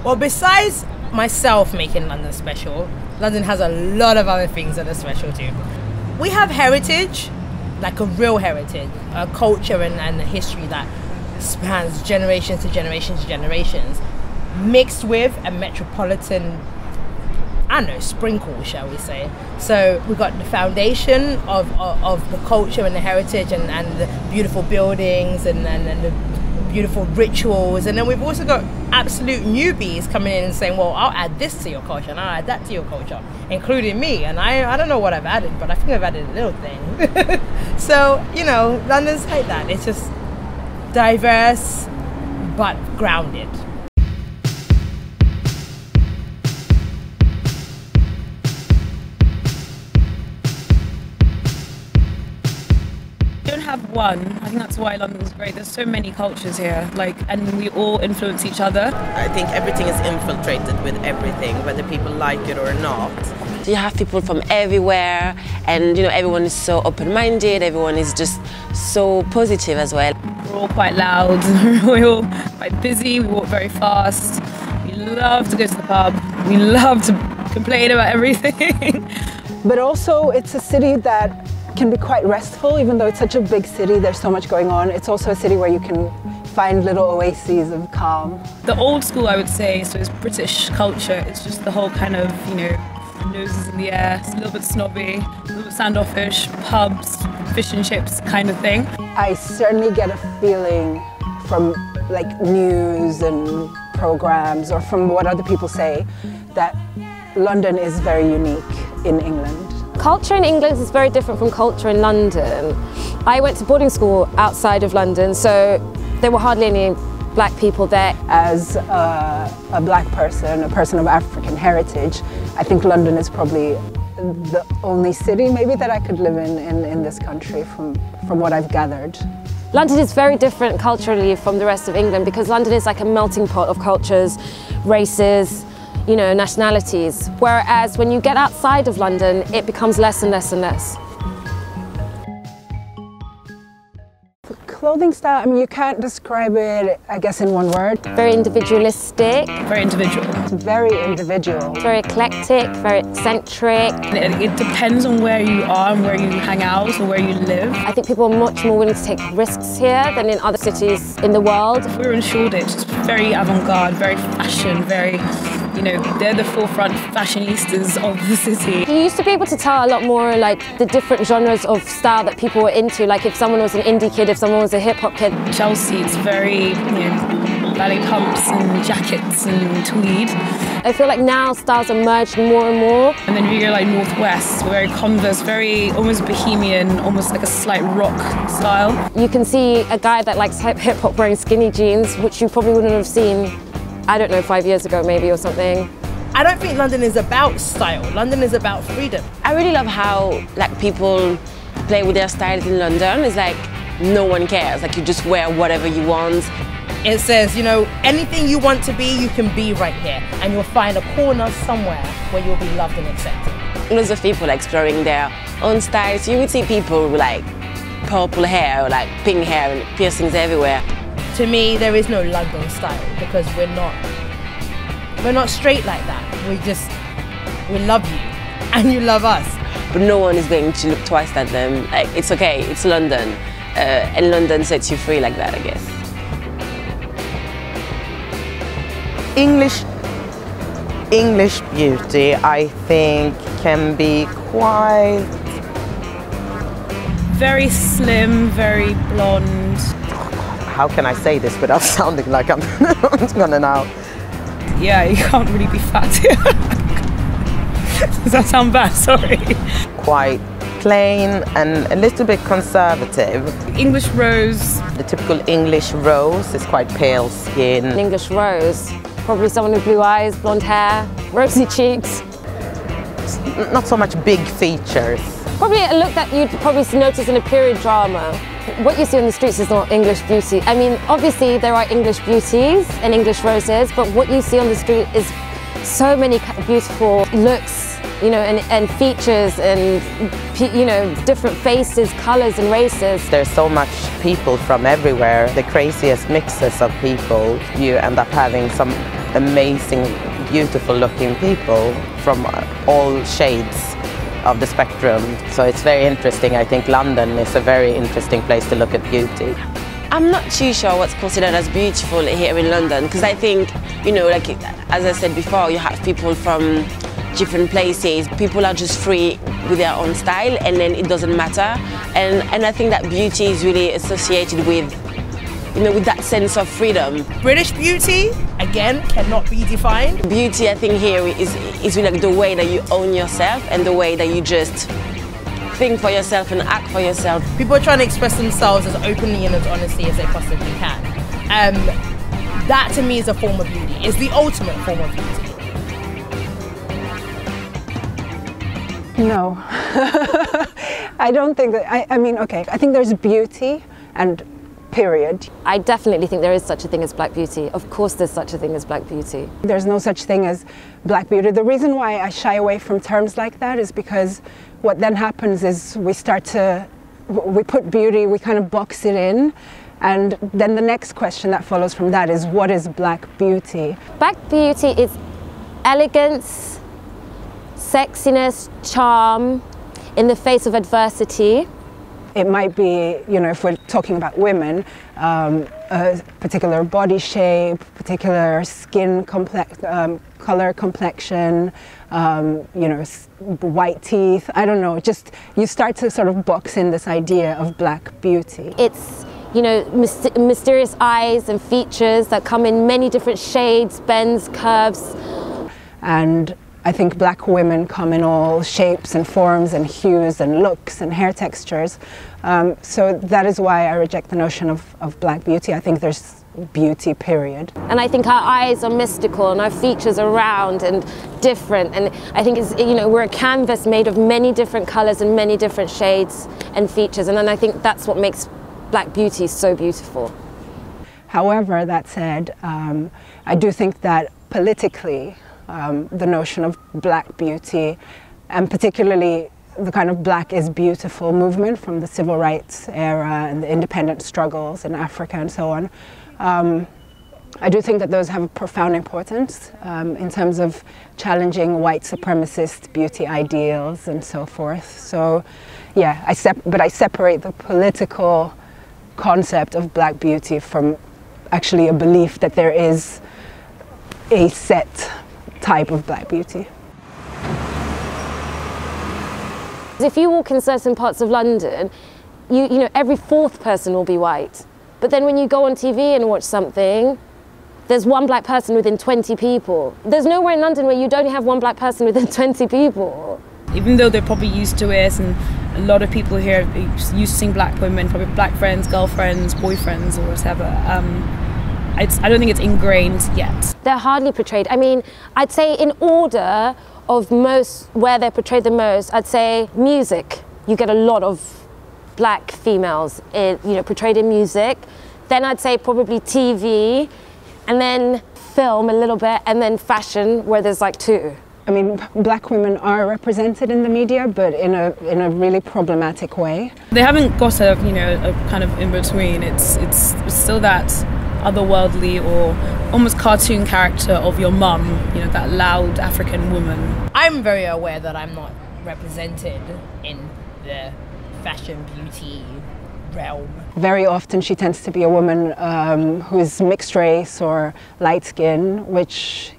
Well, besides myself making London special, London has a lot of other things that are special too. We have heritage, like a real heritage, a culture and a history that spans generations to generations to generations, mixed with a metropolitan, I don't know, sprinkle, shall we say. So we've got the foundation of the culture and the heritage and the beautiful buildings and the beautiful rituals, and then we've also got absolute newbies coming in and saying, well, I'll add this to your culture and I'll add that to your culture, including me, and I don't know what I've added, but I think I've added a little thing. So, you know, London's like that. It's just diverse but grounded. Have one. I think that's why London's great. There's so many cultures here, and we all influence each other. I think everything is infiltrated with everything, whether people like it or not. You have people from everywhere, and you know, everyone is so open-minded, everyone is just so positive as well. We're all quite loud, we're all quite busy, we walk very fast, we love to go to the pub, we love to complain about everything. But also it's a city that can be quite restful, even though it's such a big city, there's so much going on. It's also a city where you can find little oases of calm. The old school, I would say, so it's British culture. It's just the whole kind of, you know, noses in the air, it's a little bit snobby, a little bit standoffish, pubs, fish and chips kind of thing. I certainly get a feeling from like news and programs or from what other people say that London is very unique in England. Culture in England is very different from culture in London. I went to boarding school outside of London, so there were hardly any black people there. As a black person, a person of African heritage, I think London is probably the only city maybe that I could live in this country from what I've gathered. London is very different culturally from the rest of England because London is like a melting pot of cultures, races, you know, nationalities, whereas when you get outside of London, it becomes less and less and less. The clothing style, I mean, you can't describe it, I guess, in one word. Very individualistic. Very individual. It's very individual. Very eclectic, very eccentric. It depends on where you are and where you hang out or where you live. I think people are much more willing to take risks here than in other cities in the world. We're in Shoreditch, it's very avant-garde, very fashion, very, you know, they're the forefront fashionistas of the city. You used to be able to tell a lot more like the different genres of style that people were into, like if someone was an indie kid, if someone was a hip-hop kid. Chelsea, it's very, you know, ballet pumps and jackets and tweed. I feel like now styles are merged more and more. And then if you go like Northwest, very Converse, very almost bohemian, almost like a slight rock style. You can see a guy that likes hip-hop wearing skinny jeans, which you probably wouldn't have seen, I don't know, 5 years ago maybe or something. I don't think London is about style. London is about freedom. I really love how like people play with their styles in London. It's like no one cares, like you just wear whatever you want. It says, you know, anything you want to be, you can be right here, and you'll find a corner somewhere where you'll be loved and accepted. Lots of people exploring their own styles. You would see people with like purple hair or like pink hair and piercings everywhere. To me, there is no London style because we're not straight like that. We love you and you love us. But no one is going to look twice at them. Like, it's okay, it's London. And London sets you free like that, I guess. English beauty, I think, can be quite... Very slim, very blonde. How can I say this without sounding like I'm gonna now? Yeah, you can't really be fat here. Does that sound bad? Sorry. Quite plain and a little bit conservative. English rose. The typical English rose is quite pale skin. An English rose, probably someone with blue eyes, blonde hair, rosy cheeks. Not so much big features. Probably a look that you'd probably notice in a period drama. What you see on the streets is not English beauty. I mean, obviously there are English beauties and English roses, but what you see on the street is so many beautiful looks, you know, and features and, you know, different faces, colours and races. There's so much people from everywhere, the craziest mixes of people. You end up having some amazing, beautiful looking people from all shades of the spectrum. So it's very interesting. I think London is a very interesting place to look at beauty. I'm not too sure what's considered as beautiful here in London, because I think, you know, like as I said before, you have people from different places. People are just free with their own style, and then it doesn't matter. And I think that beauty is really associated with, you know, with that sense of freedom. British beauty, again, cannot be defined. Beauty, I think, here is really like the way that you own yourself and the way that you just think for yourself and act for yourself. People are trying to express themselves as openly and as honestly as they possibly can. That to me is a form of beauty. It's the ultimate form of beauty. No. I don't think that, I mean, okay, I think there's beauty and period. I definitely think there is such a thing as black beauty. Of course there's such a thing as black beauty. There's no such thing as black beauty. The reason why I shy away from terms like that is because what then happens is we put beauty, we kind of box it in, and then the next question that follows from that is, what is black beauty? Black beauty is elegance, sexiness, charm in the face of adversity. It might be, you know, if we're talking about women, a particular body shape, particular skin color, complexion, you know, white teeth, I don't know, just you start to sort of box in this idea of black beauty. It's, you know, mysterious eyes and features that come in many different shades, bends, curves. And I think black women come in all shapes and forms and hues and looks and hair textures. So that is why I reject the notion of black beauty. I think there's beauty, period. And I think our eyes are mystical and our features are round and different. And I think it's, you know, we're a canvas made of many different colors and many different shades and features. And then I think that's what makes black beauty so beautiful. However, that said, I do think that politically, the notion of black beauty, and particularly the kind of black is beautiful movement from the civil rights era and the independent struggles in Africa and so on, I do think that those have a profound importance in terms of challenging white supremacist beauty ideals and so forth. So yeah, but I separate the political concept of black beauty from actually a belief that there is a set type of black beauty. If you walk in certain parts of London, you know, every fourth person will be white. But then when you go on TV and watch something, there's one black person within 20 people. There's nowhere in London where you don't have one black person within 20 people. Even though they're probably used to it, and a lot of people here are used to seeing black women, probably black friends, girlfriends, boyfriends, or whatever. I don't think it's ingrained yet. They're hardly portrayed. I mean, I'd say in order of where they're portrayed the most, I'd say music. You get a lot of black females, portrayed in music. Then I'd say probably TV, and then film a little bit, and then fashion, where there's like two. I mean, black women are represented in the media, but in a really problematic way. They haven't got a kind of in between. It's still that otherworldly or almost cartoon character of your mum, that loud African woman. I'm very aware that I'm not represented in the fashion beauty realm. Very often she tends to be a woman who is mixed race or light skin, which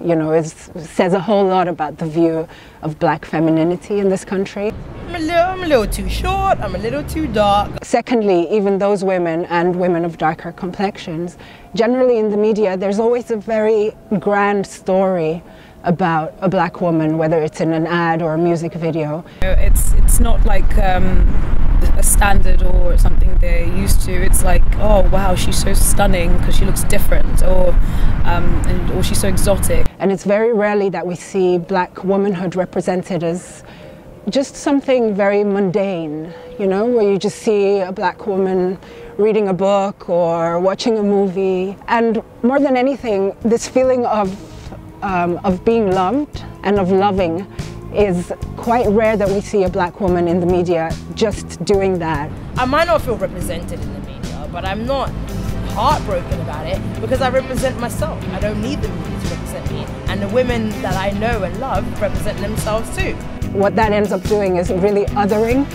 says a whole lot about the view of black femininity in this country. I'm a little too short, I'm a little too dark. Secondly, even those women and women of darker complexions, generally in the media there's always a very grand story about a black woman, whether it's in an ad or a music video. It's not like a standard or something they're used to. It's like, oh wow, she's so stunning because she looks different, or she's so exotic. And it's very rarely that we see black womanhood represented as just something very mundane, where you just see a black woman reading a book or watching a movie. And more than anything, this feeling of being loved and of loving is quite rare that we see a black woman in the media just doing that. I might not feel represented in the media, but I'm not heartbroken about it because I represent myself. I don't need the media to represent me. and the women that I know and love represent themselves too. What that ends up doing is really othering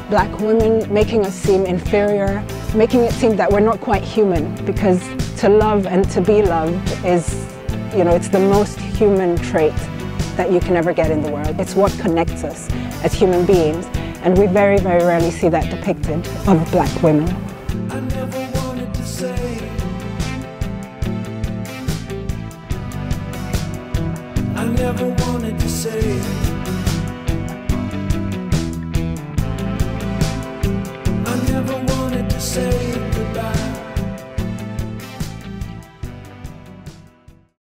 black women, making us seem inferior, making it seem that we're not quite human, because to love and to be loved is, you know, it's the most human trait that you can ever get in the world. It's what connects us as human beings, and we very, very rarely see that depicted of black women. I never wanted to say, I never wanted to say